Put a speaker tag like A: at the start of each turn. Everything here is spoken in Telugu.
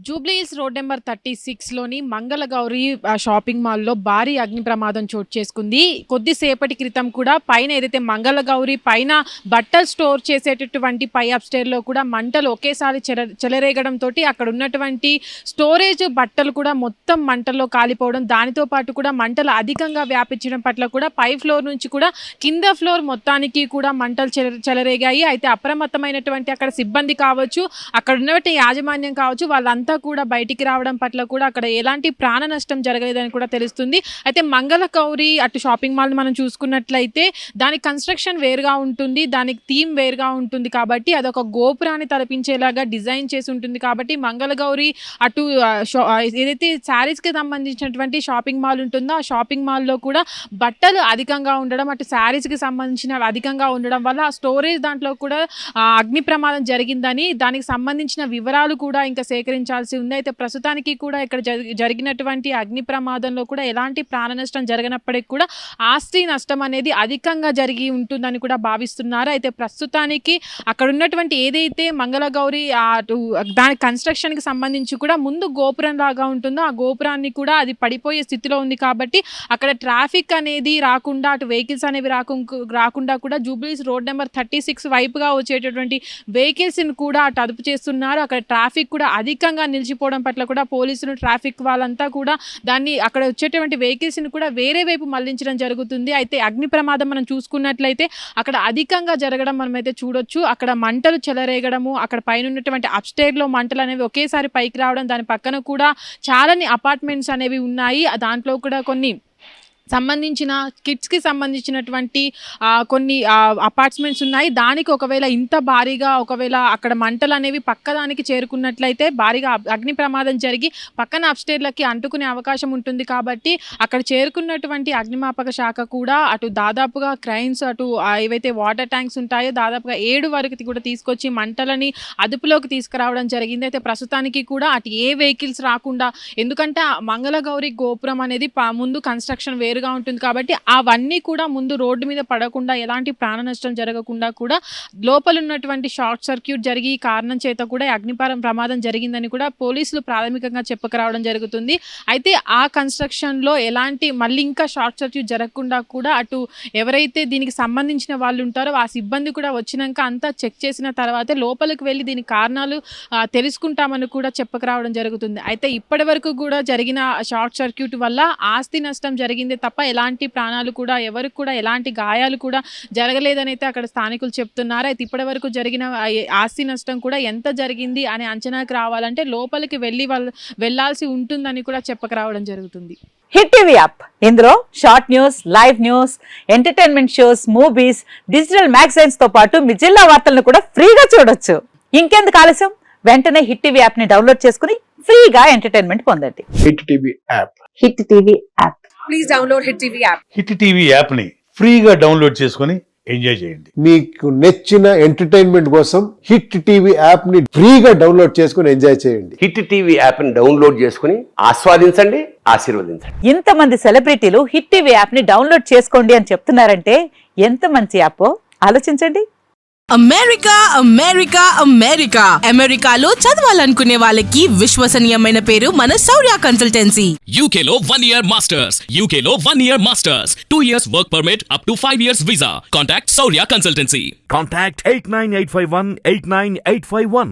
A: జూబ్లీహిల్స్ రోడ్ నెంబర్ 36లోని మంగళగౌరి షాపింగ్ మాల్లో భారీ అగ్ని ప్రమాదం చోటు చేసుకుంది. కొద్దిసేపటి క్రితం కూడా పైన ఏదైతే మంగళగౌరి పైన బట్టలు స్టోర్ చేసేటటువంటి పై అప్స్టేర్లో కూడా మంటలు ఒకేసారి చెలరేగడంతో అక్కడ ఉన్నటువంటి స్టోరేజ్ బట్టలు కూడా మొత్తం మంటల్లో కాలిపోవడం, దానితో పాటు కూడా మంటలు అధికంగా వ్యాపించడం పట్ల కూడా పై ఫ్లోర్ నుంచి కూడా కింద ఫ్లోర్ మొత్తానికి కూడా మంటలు చెలరేగాయి. అయితే అప్రమత్తమైనటువంటి అక్కడ సిబ్బంది కావచ్చు, అక్కడ ఉన్నటువంటి యాజమాన్యం కావచ్చు, వాళ్ళంతా కూడా బయటికి రావడం పట్ల కూడా అక్కడ ఎలాంటి ప్రాణ నష్టం జరగలేదని కూడా తెలుస్తుంది. అయితే మంగళగౌరి అటు షాపింగ్ మాల్ మనం చూసుకున్నట్లయితే దాని కన్స్ట్రక్షన్ వేరుగా ఉంటుంది, దానికి థీమ్ వేరుగా ఉంటుంది కాబట్టి అదొక గోపురాన్ని తలపించేలాగా డిజైన్ చేసి ఉంటుంది. కాబట్టి మంగళగౌరి అటు ఏదైతే శారీస్కి సంబంధించినటువంటి షాపింగ్ మాల్ ఉంటుందో ఆ షాపింగ్ మాల్లో కూడా బట్టలు అధికంగా ఉండడం, అటు శారీస్కి సంబంధించిన అధికంగా ఉండడం వల్ల ఆ స్టోరేజ్ దాంట్లో కూడా అగ్ని ప్రమాదం జరిగిందని, దానికి సంబంధించిన వివరాలు కూడా ఇంకా సేకరించాల్సి ఉంది. అయితే ప్రస్తుతానికి కూడా ఇక్కడ జరిగినటువంటి అగ్ని ప్రమాదంలో కూడా ఎలాంటి ప్రాణ నష్టం జరగనప్పటికీ కూడా ఆస్తి నష్టం అనేది అధికంగా జరిగి ఉంటుందని కూడా భావిస్తున్నారు. అయితే ప్రస్తుతానికి అక్కడ ఉన్నటువంటి ఏదైతే మంగళగౌరి దాని కన్స్ట్రక్షన్కి సంబంధించి కూడా ముందు గోపురం లాగా ఉంటుందో ఆ గోపురాన్ని కూడా అది పడిపోయే స్థితిలో ఉంది. కాబట్టి అక్కడ ట్రాఫిక్ అనేది రాకుండా, అటు వెహికల్స్ అనేవి రాకుండా కూడా జూబ్లీహిల్స్ రోడ్ నెంబర్ 36 వైపుగా వచ్చేటటువంటి వెహికల్స్ని కూడా అటు అదుపు చేస్తున్నారు. అక్కడ ట్రాఫిక్ కూడా అధికంగా నిలిచిపోవడం పట్ల కూడా పోలీసులు, ట్రాఫిక్ వాళ్ళంతా కూడా దాన్ని అక్కడ వచ్చేటువంటి వెహికల్స్ని కూడా వేరే వైపు మళ్లించడం జరుగుతుంది. అయితే అగ్ని ప్రమాదం మనం చూసుకున్నట్లయితే అక్కడ అధికంగా జరగడం మనమైతే చూడొచ్చు. అక్కడ మంటలు చెలరేగడము, అక్కడ పైన ఉన్నటువంటి అప్స్టేర్లో మంటలు అనేవి ఒకేసారి పైకి రావడం, దాని పక్కన కూడా చాలాని అపార్ట్మెంట్స్ అనేవి ఉన్నాయి. దాంట్లో కూడా కొన్ని సంబంధించిన కిడ్స్కి సంబంధించినటువంటి కొన్ని అపార్ట్మెంట్స్ ఉన్నాయి. దానికి ఒకవేళ ఇంత భారీగా ఒకవేళ అక్కడ మంటలు అనేవి పక్కదానికి చేరుకున్నట్లయితే భారీగా అగ్ని ప్రమాదం జరిగి పక్కన అప్స్టేర్లకి అంటుకునే అవకాశం ఉంటుంది. కాబట్టి అక్కడ చేరుకున్నటువంటి అగ్నిమాపక శాఖ కూడా అటు దాదాపుగా క్రైన్స్, అటు ఏవైతే వాటర్ ట్యాంక్స్ ఉంటాయో దాదాపుగా 7 వరకు కూడా తీసుకొచ్చి మంటలని అదుపులోకి తీసుకురావడం జరిగింది. అయితే ప్రస్తుతానికి కూడా అటు ఏ వెహికల్స్ రాకుండా, ఎందుకంటే మంగళగౌరి గోపురం అనేది ముందు కన్స్ట్రక్షన్ వేరుగా ఉంటుంది కాబట్టి అవన్నీ కూడా ముందు రోడ్డు మీద పడకుండా, ఎలాంటి ప్రాణ నష్టం జరగకుండా కూడా లోపల ఉన్నటువంటి షార్ట్ సర్క్యూట్ జరిగి కారణం చేత కూడా అగ్ని ప్రమాదం జరిగిందని కూడా పోలీసులు ప్రాథమికంగా చెప్పకరావడం జరుగుతుంది. అయితే ఆ కన్స్ట్రక్షన్లో ఎలాంటి మళ్ళీ ఇంకా షార్ట్ సర్క్యూట్ జరగకుండా కూడా అటు ఎవరైతే దీనికి సంబంధించిన వాళ్ళు ఉంటారో ఆ సిబ్బంది కూడా వచ్చినాక అంతా చెక్ చేసిన తర్వాతే లోపలికి వెళ్ళి దీని కారణాలు తెలుసుకుంటామని కూడా చెప్పకరావడం జరుగుతుంది. అయితే ఇప్పటి వరకు కూడా జరిగిన షార్ట్ సర్క్యూట్ వల్ల ఆస్తి నష్టం జరిగింది తప్ప ఎలాంటి ప్రాణాలు కూడా ఎవరికి కూడా ఎలాంటి గాయాలు కూడా జరగలేదని అయితే అక్కడ స్థానికులు చెప్తున్నారు. అయితే ఇప్పటి వరకు జరిగిన ఆస్తి నష్టం కూడా ఎంత జరిగింది అనే అంచనాకు రావాలంటే లోపలికి వెళ్లాల్సి ఉంటుందని కూడా చెప్పకరావడం జరుగుతుంది.
B: హిట్ టీవీ యాప్, ఇందులో short news, live news, entertainment shows, movies, digital magazines తో పాటు మీ జిల్లా వార్తలను కూడా ఫ్రీగా చూడొచ్చు. ఇంకెందుకు ఆలస్యం, వెంటనే హిట్ టీవీ యాప్ ని డౌన్లోడ్ చేసుకుని ఫ్రీగా ఎంటర్టైన్మెంట్ పొందండి.
C: Hit TV app.
B: Hit TV app.
D: Please download hit TV app.
E: Hit TV app ని ఫ్రీగా డౌన్లోడ్ చేసుకుని ఎంజాయ్ చేయండి.
C: మీకు నచ్చిన ఎంటర్టైన్మెంట్ కోసం హిట్ టీవీ యాప్ ని ఫ్రీగా డౌన్లోడ్ చేసుకుని ఎంజాయ్ చేయండి.
F: హిట్ టీవీ యాప్ ని డౌన్లోడ్ చేసుకుని ఆస్వాదించండి, ఆశీర్వదించండి.
B: ఇంతమంది సెలబ్రిటీలు హిట్ టీవీ యాప్ ని డౌన్లోడ్ చేసుకోండి అని చెప్తున్నారంటే ఎంత మంచి యాప్ ఆలోచించండి.
D: అమెరికా అమెరికా అమెరికా అమెరికాలో చదవాలనుకునే వాళ్ళకి విశ్వసనీయమైన పేరు మన శౌర్య కన్సల్టెన్సీ.
G: UK లో 1 year masters, UK లో 1 year masters, 2 years work permit up to 5 years visa. Contact Shaurya Consultancy.
H: Contact 89851 89851.